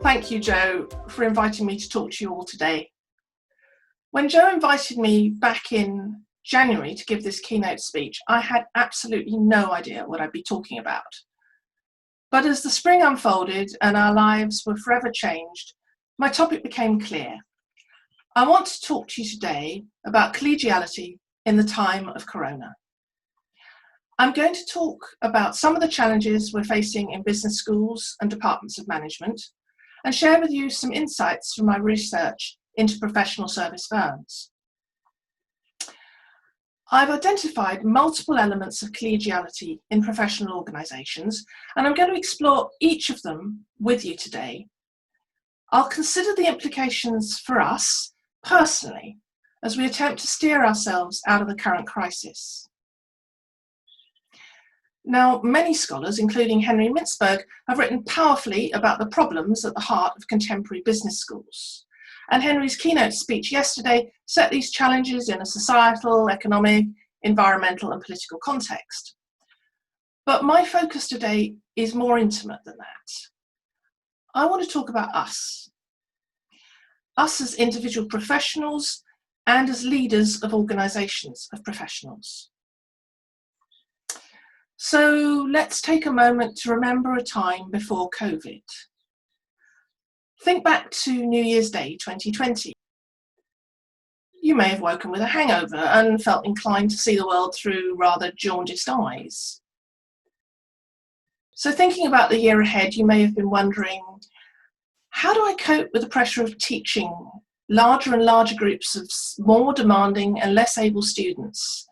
Thank you, Joe, for inviting me to talk to you all today. When Joe invited me back in January to give this keynote speech, I had absolutely no idea what I'd be talking about. But as the spring unfolded and our lives were forever changed, my topic became clear. I want to talk to you today about collegiality in the time of Corona. I'm going to talk about some of the challenges we're facing in business schools and departments of management, and share with you some insights from my research into professional service firms. I've identified multiple elements of collegiality in professional organisations, and I'm going to explore each of them with you today. I'll consider the implications for us personally as we attempt to steer ourselves out of the current crisis. Now, many scholars, including Henry Mintzberg, have written powerfully about the problems at the heart of contemporary business schools. And Henry's keynote speech yesterday set these challenges in a societal, economic, environmental, and political context. But my focus today is more intimate than that. I want to talk about us as individual professionals and as leaders of organisations of professionals. So let's take a moment to remember a time before COVID. Think back to New Year's Day 2020. You may have woken with a hangover and felt inclined to see the world through rather jaundiced eyes. So thinking about the year ahead, you may have been wondering, how do I cope with the pressure of teaching larger and larger groups of more demanding and less able students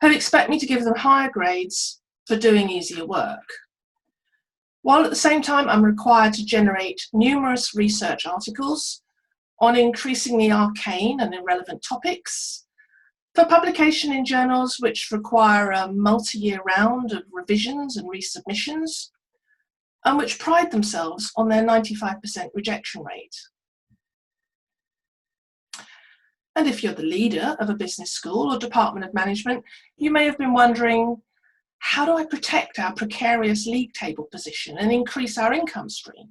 who expect me to give them higher grades for doing easier work, while at the same time I'm required to generate numerous research articles on increasingly arcane and irrelevant topics for publication in journals which require a multi-year round of revisions and resubmissions, and which pride themselves on their 95% rejection rate. And if you're the leader of a business school or department of management, you may have been wondering, how do I protect our precarious league table position and increase our income stream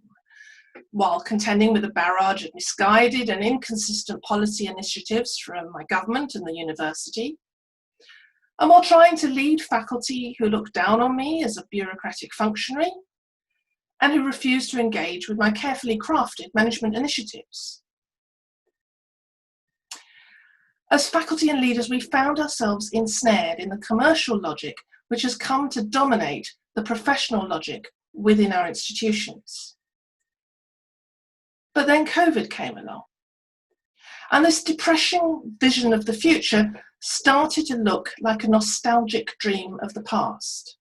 while contending with a barrage of misguided and inconsistent policy initiatives from my government and the university, and while trying to lead faculty who look down on me as a bureaucratic functionary and who refuse to engage with my carefully crafted management initiatives? As faculty and leaders, we found ourselves ensnared in the commercial logic which has come to dominate the professional logic within our institutions. But then COVID came along, and this depressing vision of the future started to look like a nostalgic dream of the past,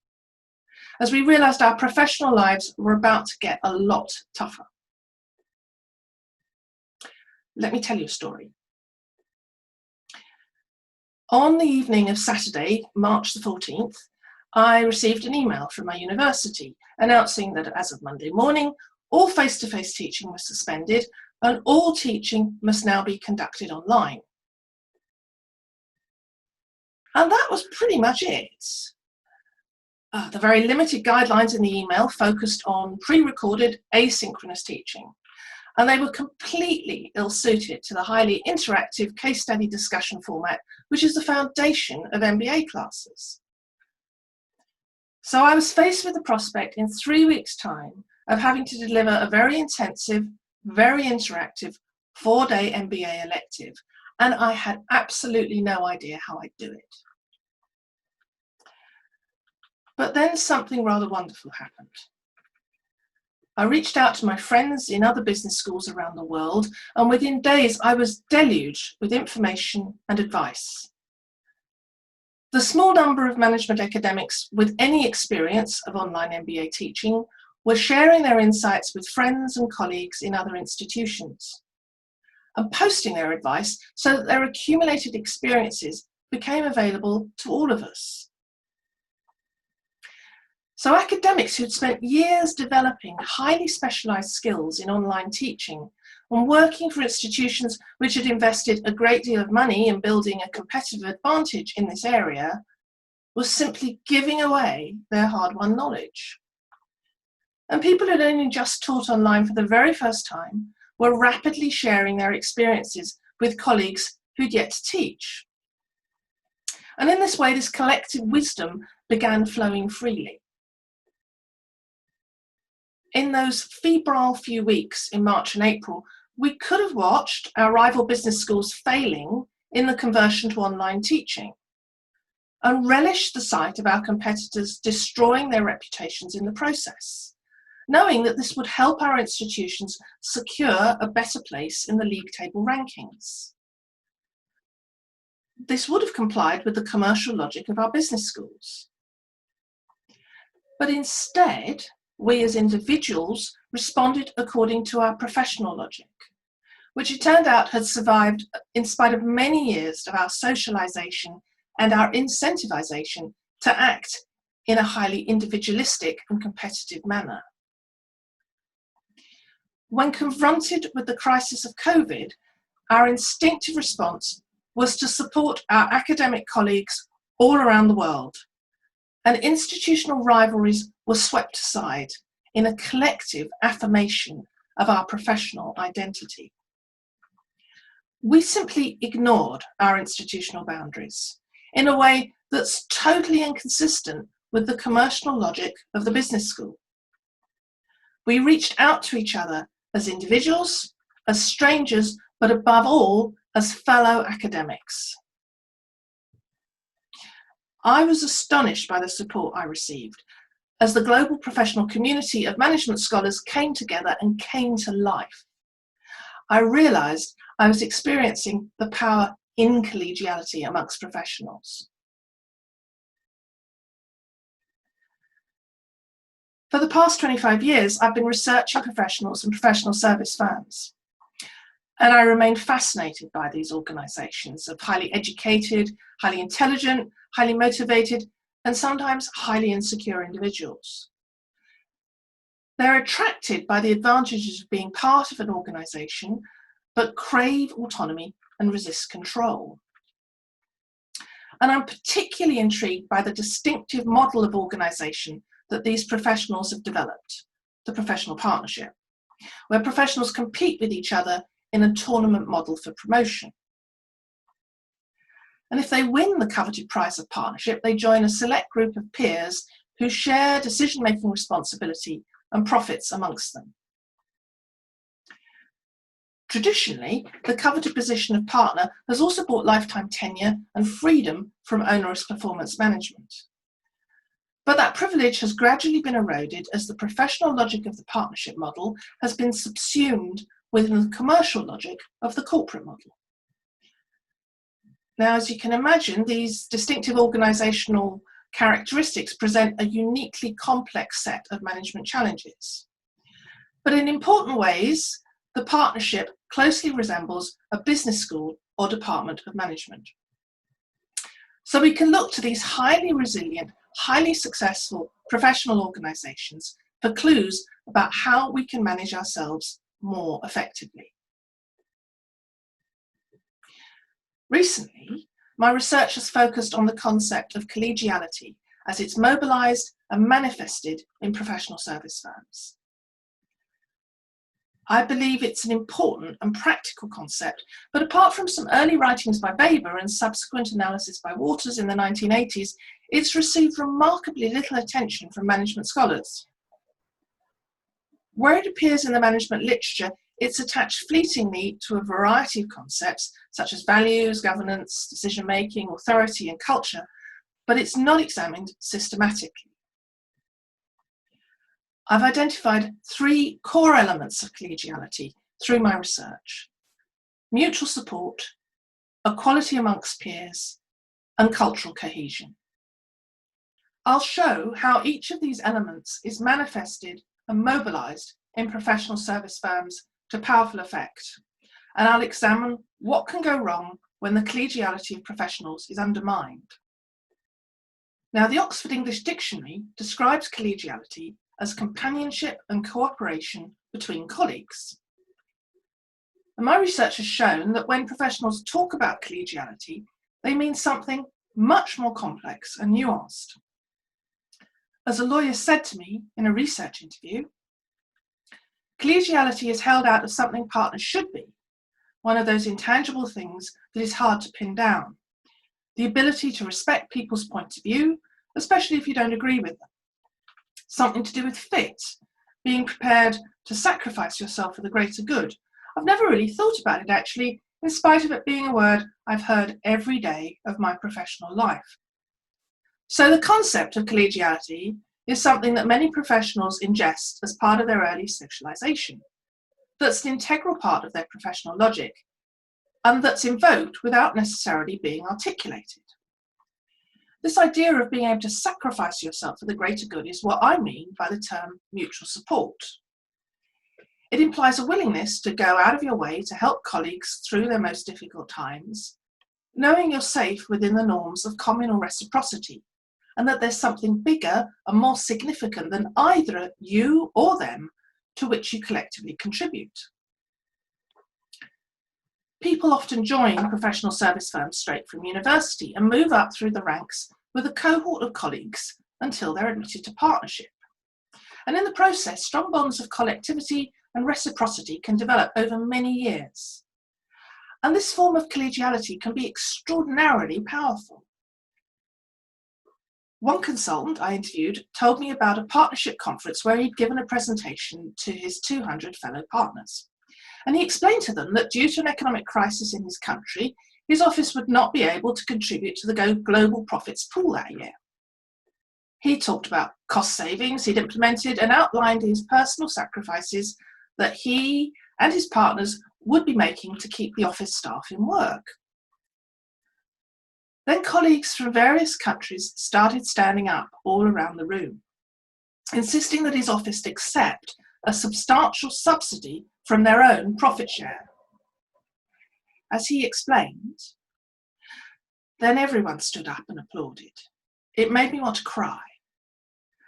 as we realised our professional lives were about to get a lot tougher. Let me tell you a story. On the evening of Saturday, March the 14th, I received an email from my university announcing that as of Monday morning, all face-to-face teaching was suspended and all teaching must now be conducted online. And that was pretty much it. The very limited guidelines in the email focused on pre-recorded asynchronous teaching, and they were completely ill-suited to the highly interactive case study discussion format, which is the foundation of MBA classes. So I was faced with the prospect in 3 weeks' time of having to deliver a very intensive, very interactive 4-day MBA elective, and I had absolutely no idea how I'd do it. But then something rather wonderful happened. I reached out to my friends in other business schools around the world, and within days I was deluged with information and advice. The small number of management academics with any experience of online MBA teaching were sharing their insights with friends and colleagues in other institutions and posting their advice so that their accumulated experiences became available to all of us. So academics who'd spent years developing highly specialised skills in online teaching and working for institutions which had invested a great deal of money in building a competitive advantage in this area was simply giving away their hard-won knowledge. And people who had only just taught online for the very first time were rapidly sharing their experiences with colleagues who'd yet to teach. And in this way, this collective wisdom began flowing freely. In those febrile few weeks in March and April, we could have watched our rival business schools failing in the conversion to online teaching and relished the sight of our competitors destroying their reputations in the process, knowing that this would help our institutions secure a better place in the league table rankings. This would have complied with the commercial logic of our business schools. But instead, we as individuals responded according to our professional logic, which it turned out had survived in spite of many years of our socialization and our incentivization to act in a highly individualistic and competitive manner. When confronted with the crisis of COVID, our instinctive response was to support our academic colleagues all around the world, and institutional rivalries were swept aside in a collective affirmation of our professional identity. We simply ignored our institutional boundaries in a way that's totally inconsistent with the commercial logic of the business school. We reached out to each other as individuals, as strangers, but above all, as fellow academics. I was astonished by the support I received as the global professional community of management scholars came together and came to life. I realized I was experiencing the power in collegiality amongst professionals. For the past 25 years, I've been researching professionals and professional service firms. And I remain fascinated by these organizations of highly educated, highly intelligent, highly motivated, and sometimes highly insecure individuals. They're attracted by the advantages of being part of an organization, but crave autonomy and resist control. And I'm particularly intrigued by the distinctive model of organization that these professionals have developed, the professional partnership, where professionals compete with each other in a tournament model for promotion. And if they win the coveted prize of partnership, they join a select group of peers who share decision-making responsibility and profits amongst them. Traditionally, the coveted position of partner has also brought lifetime tenure and freedom from onerous performance management. But that privilege has gradually been eroded as the professional logic of the partnership model has been subsumed within the commercial logic of the corporate model. Now, as you can imagine, these distinctive organizational characteristics present a uniquely complex set of management challenges. But in important ways, the partnership closely resembles a business school or department of management. So we can look to these highly resilient, highly successful professional organizations for clues about how we can manage ourselves more effectively. Recently, my research has focused on the concept of collegiality as it's mobilized and manifested in professional service firms. I believe it's an important and practical concept, but apart from some early writings by Weber and subsequent analysis by Waters in the 1980s, it's received remarkably little attention from management scholars. Where it appears in the management literature, it's attached fleetingly to a variety of concepts such as values, governance, decision-making, authority, and culture, but it's not examined systematically. I've identified 3 core elements of collegiality through my research: mutual support, equality amongst peers, and cultural cohesion. I'll show how each of these elements is manifested and mobilized in professional service firms to powerful effect, and I'll examine what can go wrong when the collegiality of professionals is undermined. Now, the Oxford English Dictionary describes collegiality as companionship and cooperation between colleagues. And my research has shown that when professionals talk about collegiality, they mean something much more complex and nuanced. As a lawyer said to me in a research interview, collegiality is held out as something partners should be, one of those intangible things that is hard to pin down. The ability to respect people's point of view, especially if you don't agree with them. Something to do with fit, being prepared to sacrifice yourself for the greater good. I've never really thought about it actually, in spite of it being a word I've heard every day of my professional life. So the concept of collegiality is something that many professionals ingest as part of their early socialization. That's an integral part of their professional logic, and that's invoked without necessarily being articulated. This idea of being able to sacrifice yourself for the greater good is what I mean by the term mutual support. It implies a willingness to go out of your way to help colleagues through their most difficult times, knowing you're safe within the norms of communal reciprocity, and that there's something bigger and more significant than either you or them to which you collectively contribute. People often join professional service firms straight from university and move up through the ranks with a cohort of colleagues until they're admitted to partnership. And in the process, strong bonds of collectivity and reciprocity can develop over many years. And this form of collegiality can be extraordinarily powerful. One consultant I interviewed told me about a partnership conference where he'd given a presentation to his 200 fellow partners. And he explained to them that due to an economic crisis in his country, his office would not be able to contribute to the global profits pool that year. He talked about cost savings he'd implemented and outlined his personal sacrifices that he and his partners would be making to keep the office staff in work. Then colleagues from various countries started standing up all around the room, insisting that his office accept a substantial subsidy from their own profit share. As he explained, then everyone stood up and applauded. It made me want to cry.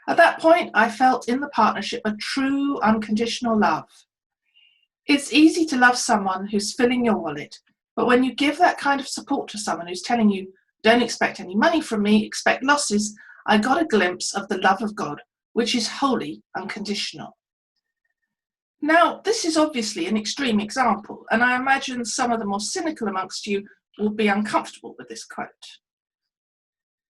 At that point, I felt in the partnership a true unconditional love. It's easy to love someone who's filling your wallet, but when you give that kind of support to someone who's telling you, don't expect any money from me, expect losses, I got a glimpse of the love of God, which is wholly unconditional. Now, this is obviously an extreme example, and I imagine some of the more cynical amongst you will be uncomfortable with this quote.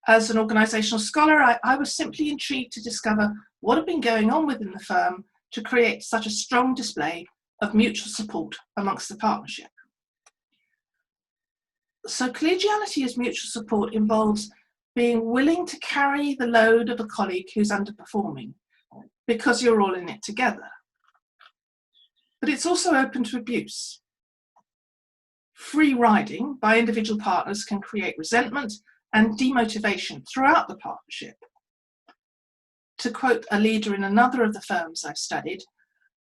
As an organisational scholar, I was simply intrigued to discover what had been going on within the firm to create such a strong display of mutual support amongst the partnership. So collegiality as mutual support involves being willing to carry the load of a colleague who's underperforming because you're all in it together. But it's also open to abuse. Free riding by individual partners can create resentment and demotivation throughout the partnership. To quote a leader in another of the firms I've studied,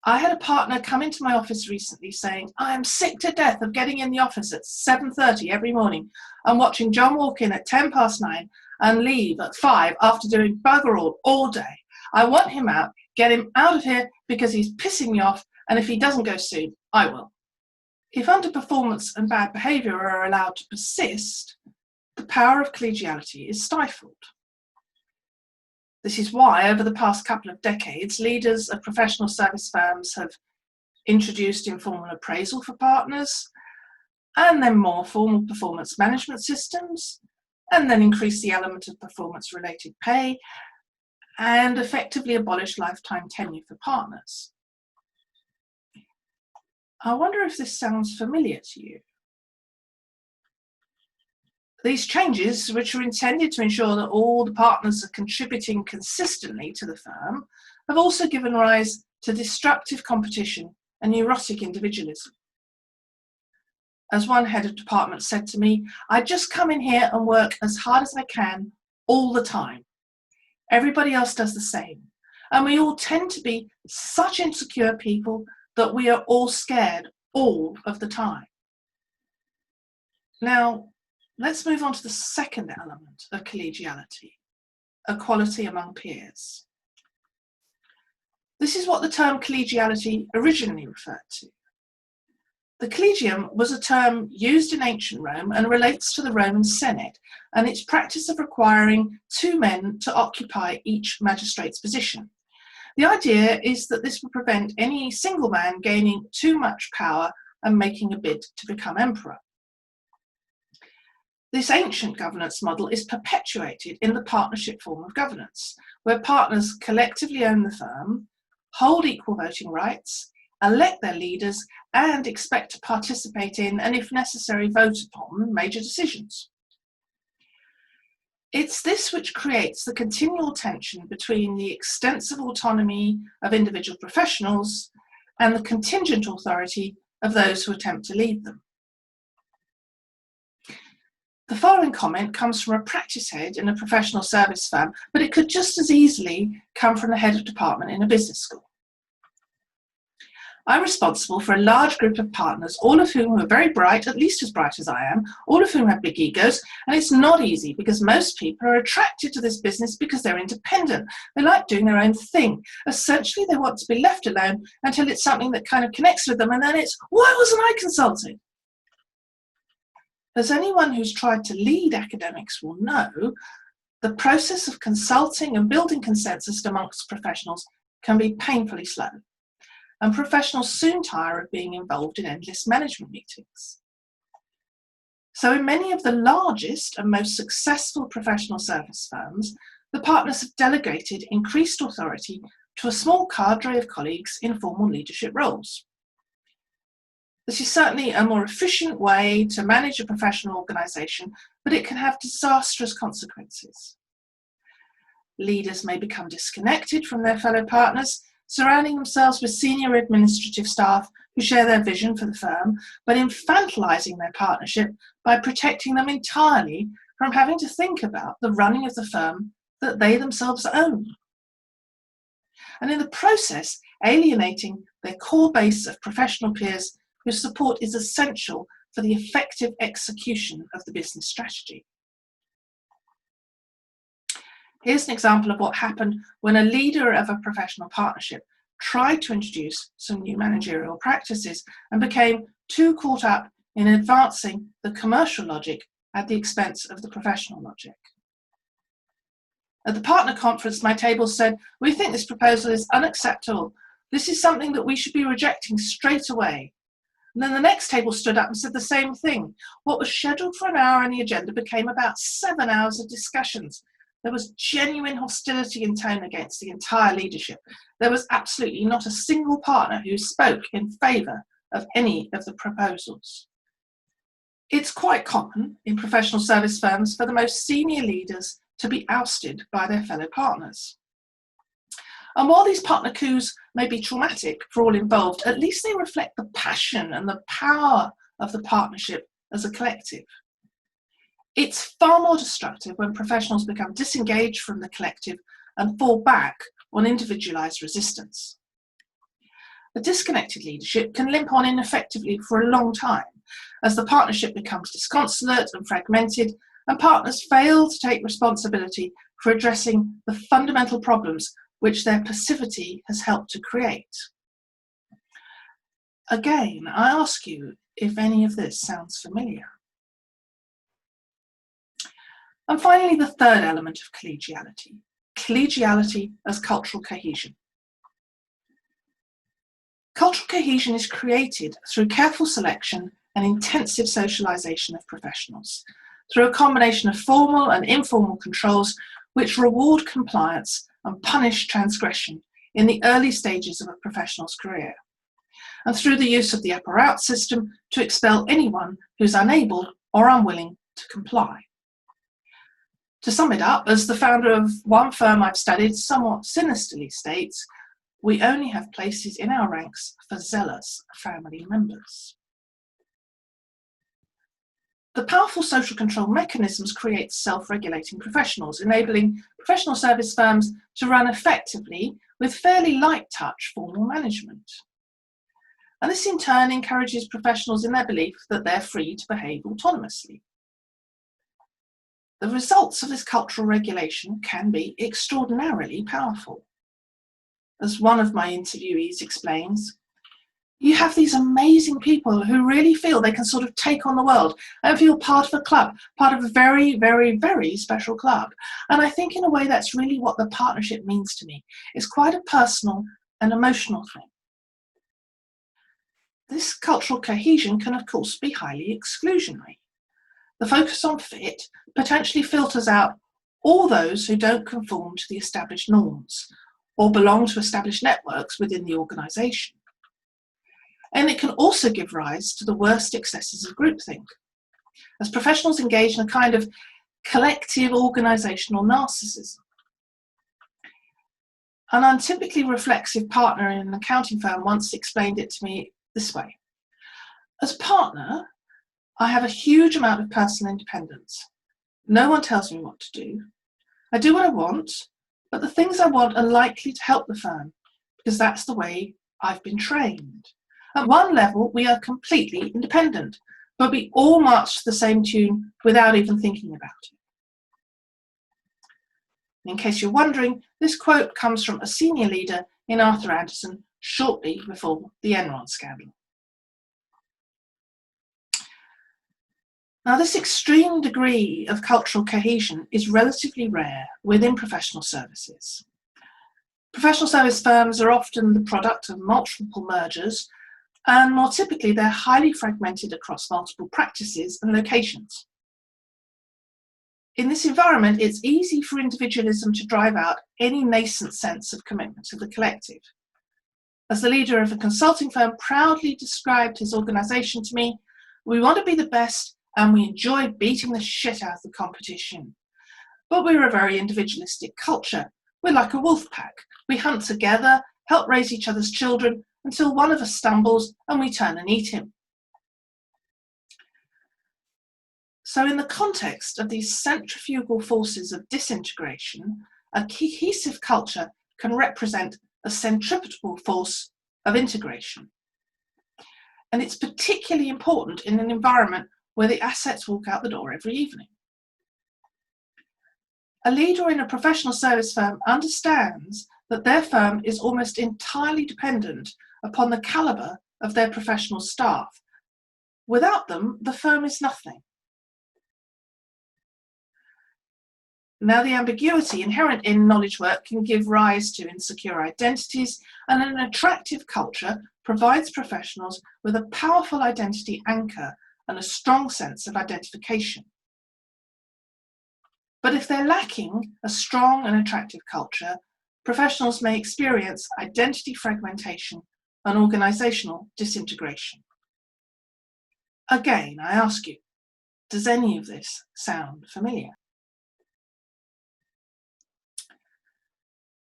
I had a partner come into my office recently saying, I am sick to death of getting in the office at 7:30 every morning and watching John walk in at 9:10 and leave at 5 after doing bugger all day. I want him out, get him out of here because he's pissing me off, and if he doesn't go soon, I will. If underperformance and bad behaviour are allowed to persist, the power of collegiality is stifled. This is why, over the past couple of decades, leaders of professional service firms have introduced informal appraisal for partners, and then more formal performance management systems, and then increased the element of performance-related pay, and effectively abolished lifetime tenure for partners. I wonder if this sounds familiar to you. These changes, which are intended to ensure that all the partners are contributing consistently to the firm, have also given rise to destructive competition and neurotic individualism. As one head of department said to me, I just come in here and work as hard as I can all the time. Everybody else does the same. And we all tend to be such insecure people that we are all scared all of the time. Now, let's move on to the second element of collegiality, equality among peers. This is what the term collegiality originally referred to. The collegium was a term used in ancient Rome and relates to the Roman Senate and its practice of requiring two men to occupy each magistrate's position. The idea is that this would prevent any single man gaining too much power and making a bid to become emperor. This ancient governance model is perpetuated in the partnership form of governance, where partners collectively own the firm, hold equal voting rights, elect their leaders, and expect to participate in, and if necessary, vote upon major decisions. It's this which creates the continual tension between the extensive autonomy of individual professionals and the contingent authority of those who attempt to lead them. The following comment comes from a practice head in a professional service firm, but it could just as easily come from the head of department in a business school. I'm responsible for a large group of partners, all of whom are very bright, at least as bright as I am, all of whom have big egos, and it's not easy because most people are attracted to this business because they're independent. They like doing their own thing. Essentially, they want to be left alone until it's something that kind of connects with them, and then it's, why wasn't I consulted? As anyone who's tried to lead academics will know, the process of consulting and building consensus amongst professionals can be painfully slow, and professionals soon tire of being involved in endless management meetings. So in many of the largest and most successful professional service firms, the partners have delegated increased authority to a small cadre of colleagues in formal leadership roles. This is certainly a more efficient way to manage a professional organisation, but it can have disastrous consequences. Leaders may become disconnected from their fellow partners, surrounding themselves with senior administrative staff who share their vision for the firm, but infantilizing their partnership by protecting them entirely from having to think about the running of the firm that they themselves own. And in the process, alienating their core base of professional peers whose support is essential for the effective execution of the business strategy. Here's an example of what happened when a leader of a professional partnership tried to introduce some new managerial practices and became too caught up in advancing the commercial logic at the expense of the professional logic. At the partner conference, my table said, "We think this proposal is unacceptable. This is something that we should be rejecting straight away." And then the next table stood up and said the same thing. What was scheduled for an hour on the agenda became about 7 hours of discussions. There was genuine hostility in tone against the entire leadership. There was absolutely not a single partner who spoke in favour of any of the proposals. It's quite common in professional service firms for the most senior leaders to be ousted by their fellow partners. And while these partner coups may be traumatic for all involved, at least they reflect the passion and the power of the partnership as a collective. It's far more destructive when professionals become disengaged from the collective and fall back on individualized resistance. A disconnected leadership can limp on ineffectively for a long time as the partnership becomes disconsolate and fragmented, and partners fail to take responsibility for addressing the fundamental problems which their passivity has helped to create. Again, I ask you if any of this sounds familiar. And finally, the third element of collegiality. Collegiality as cultural cohesion. Cultural cohesion is created through careful selection and intensive socialization of professionals, through a combination of formal and informal controls which reward compliance and punish transgression in the early stages of a professional's career, and through the use of the upper out system to expel anyone who's unable or unwilling to comply. To sum it up, as the founder of one firm I've studied somewhat sinisterly states, we only have places in our ranks for zealous family members. The powerful social control mechanisms create self-regulating professionals, enabling professional service firms to run effectively with fairly light touch formal management. And this in turn encourages professionals in their belief that they're free to behave autonomously. The results of this cultural regulation can be extraordinarily powerful. As one of my interviewees explains, You have these amazing people who really feel they can sort of take on the world and feel part of a club, part of a very, very, very special club. And I think in a way that's really what the partnership means to me. It's quite a personal and emotional thing. This cultural cohesion can, of course, be highly exclusionary. The focus on fit potentially filters out all those who don't conform to the established norms or belong to established networks within the organisation. And it can also give rise to the worst excesses of groupthink, as professionals engage in a kind of collective organisational narcissism. An untypically reflexive partner in an accounting firm once explained it to me this way. As partner, I have a huge amount of personal independence. No one tells me what to do. I do what I want, but the things I want are likely to help the firm because that's the way I've been trained. At one level, we are completely independent, but we all march to the same tune without even thinking about it. In case you're wondering, this quote comes from a senior leader in Arthur Andersen shortly before the Enron scandal. Now, this extreme degree of cultural cohesion is relatively rare within professional services. Professional service firms are often the product of multiple mergers, and more typically, they're highly fragmented across multiple practices and locations. In this environment, it's easy for individualism to drive out any nascent sense of commitment to the collective. As the leader of a consulting firm proudly described his organisation to me, we want to be the best and we enjoy beating the shit out of the competition. But we're a very individualistic culture. We're like a wolf pack. We hunt together, help raise each other's children, until one of us stumbles and we turn and eat him. So in the context of these centrifugal forces of disintegration, a cohesive culture can represent a centripetal force of integration. And it's particularly important in an environment where the assets walk out the door every evening. A leader in a professional service firm understands that their firm is almost entirely dependent upon the calibre of their professional staff. Without them, the firm is nothing. Now, the ambiguity inherent in knowledge work can give rise to insecure identities, and an attractive culture provides professionals with a powerful identity anchor and a strong sense of identification. But if they're lacking a strong and attractive culture, professionals may experience identity fragmentation and organisational disintegration. Again, I ask you, does any of this sound familiar?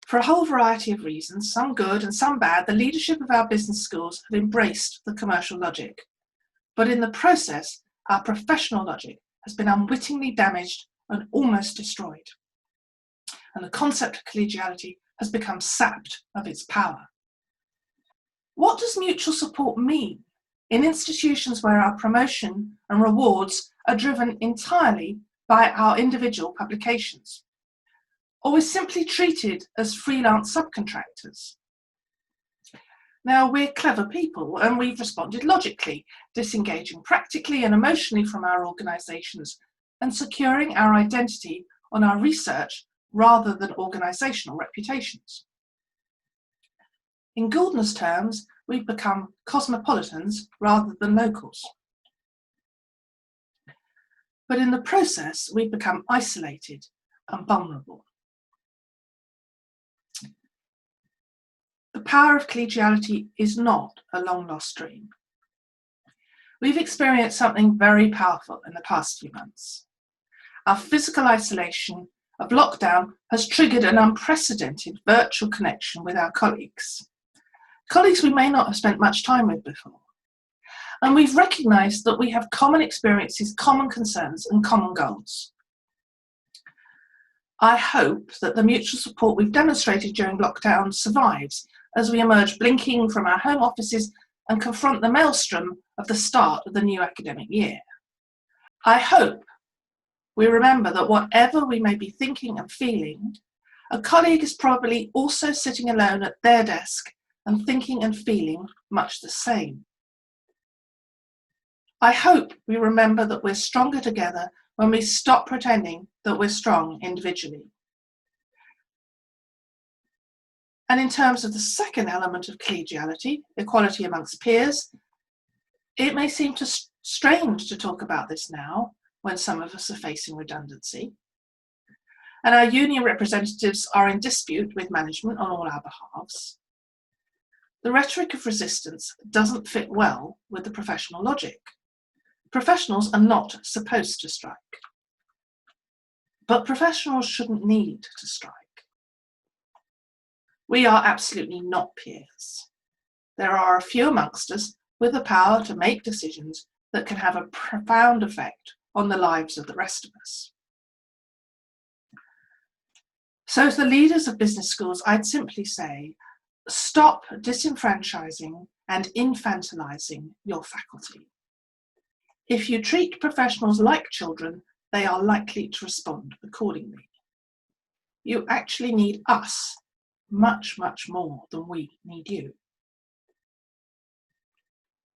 For a whole variety of reasons, some good and some bad, the leadership of our business schools have embraced the commercial logic. But in the process, our professional logic has been unwittingly damaged and almost destroyed. And the concept of collegiality has become sapped of its power. What does mutual support mean in institutions where our promotion and rewards are driven entirely by our individual publications? Or we're simply treated as freelance subcontractors? Now, we're clever people and we've responded logically, disengaging practically and emotionally from our organisations and securing our identity on our research rather than organisational reputations. In Gouldner's terms, we've become cosmopolitans rather than locals. But in the process, we've become isolated and vulnerable. The power of collegiality is not a long-lost dream. We've experienced something very powerful in the past few months. Our physical isolation of lockdown has triggered an unprecedented virtual connection with our colleagues we may not have spent much time with before. And we've recognised that we have common experiences, common concerns, and common goals. I hope that the mutual support we've demonstrated during lockdown survives as we emerge blinking from our home offices and confront the maelstrom of the start of the new academic year. I hope we remember that whatever we may be thinking and feeling, a colleague is probably also sitting alone at their desk and thinking and feeling much the same. I hope we remember that we're stronger together when we stop pretending that we're strong individually. And in terms of the second element of collegiality, equality amongst peers, it may seem strange to talk about this now when some of us are facing redundancy. And our union representatives are in dispute with management on all our behalves. The rhetoric of resistance doesn't fit well with the professional logic. Professionals are not supposed to strike. But professionals shouldn't need to strike. We are absolutely not peers. There are a few amongst us with the power to make decisions that can have a profound effect on the lives of the rest of us. So to the leaders of business schools, I'd simply say, stop disenfranchising and infantilizing your faculty. If you treat professionals like children, they are likely to respond accordingly. You actually need us much, much more than we need you.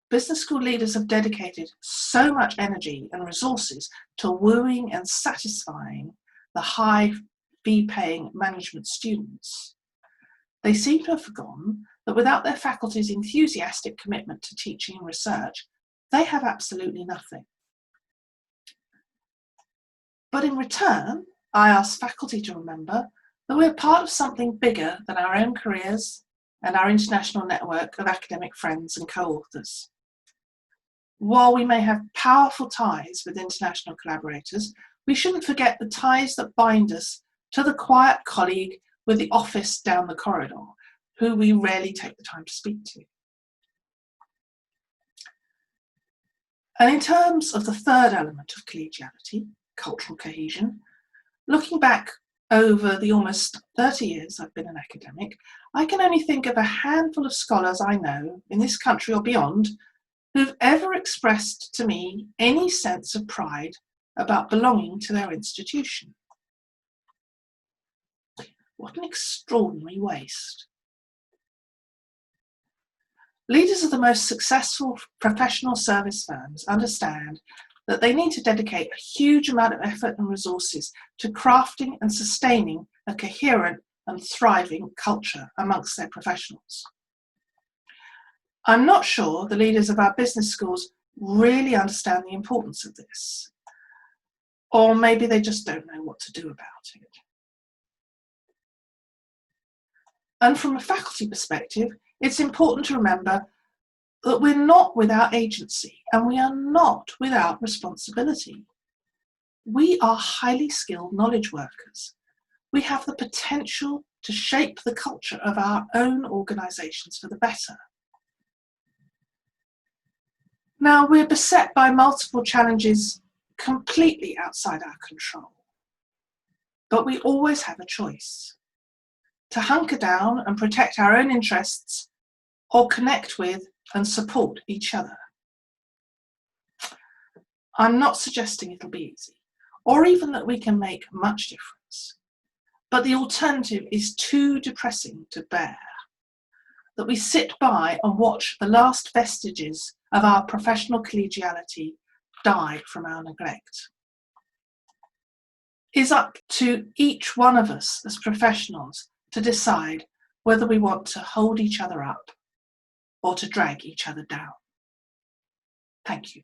Business school leaders have dedicated so much energy and resources to wooing and satisfying the high fee-paying management students. They seem to have forgotten that without their faculty's enthusiastic commitment to teaching and research, they have absolutely nothing. But in return, I ask faculty to remember that we're part of something bigger than our own careers and our international network of academic friends and co-authors. While we may have powerful ties with international collaborators, we shouldn't forget the ties that bind us to the quiet colleague with the office down the corridor, who we rarely take the time to speak to. And in terms of the third element of collegiality, cultural cohesion, looking back over the almost 30 years I've been an academic, I can only think of a handful of scholars I know in this country or beyond who've ever expressed to me any sense of pride about belonging to their institution. What an extraordinary waste. Leaders of the most successful professional service firms understand that they need to dedicate a huge amount of effort and resources to crafting and sustaining a coherent and thriving culture amongst their professionals. I'm not sure the leaders of our business schools really understand the importance of this, or maybe they just don't know what to do about it. And from a faculty perspective, it's important to remember that we're not without agency and we are not without responsibility. We are highly skilled knowledge workers. We have the potential to shape the culture of our own organisations for the better. Now, we're beset by multiple challenges completely outside our control, but we always have a choice: to hunker down and protect our own interests, or connect with and support each other. I'm not suggesting it'll be easy, or even that we can make much difference, but the alternative is too depressing to bear, that we sit by and watch the last vestiges of our professional collegiality die from our neglect. It's up to each one of us as professionals to decide whether we want to hold each other up or to drag each other down. Thank you.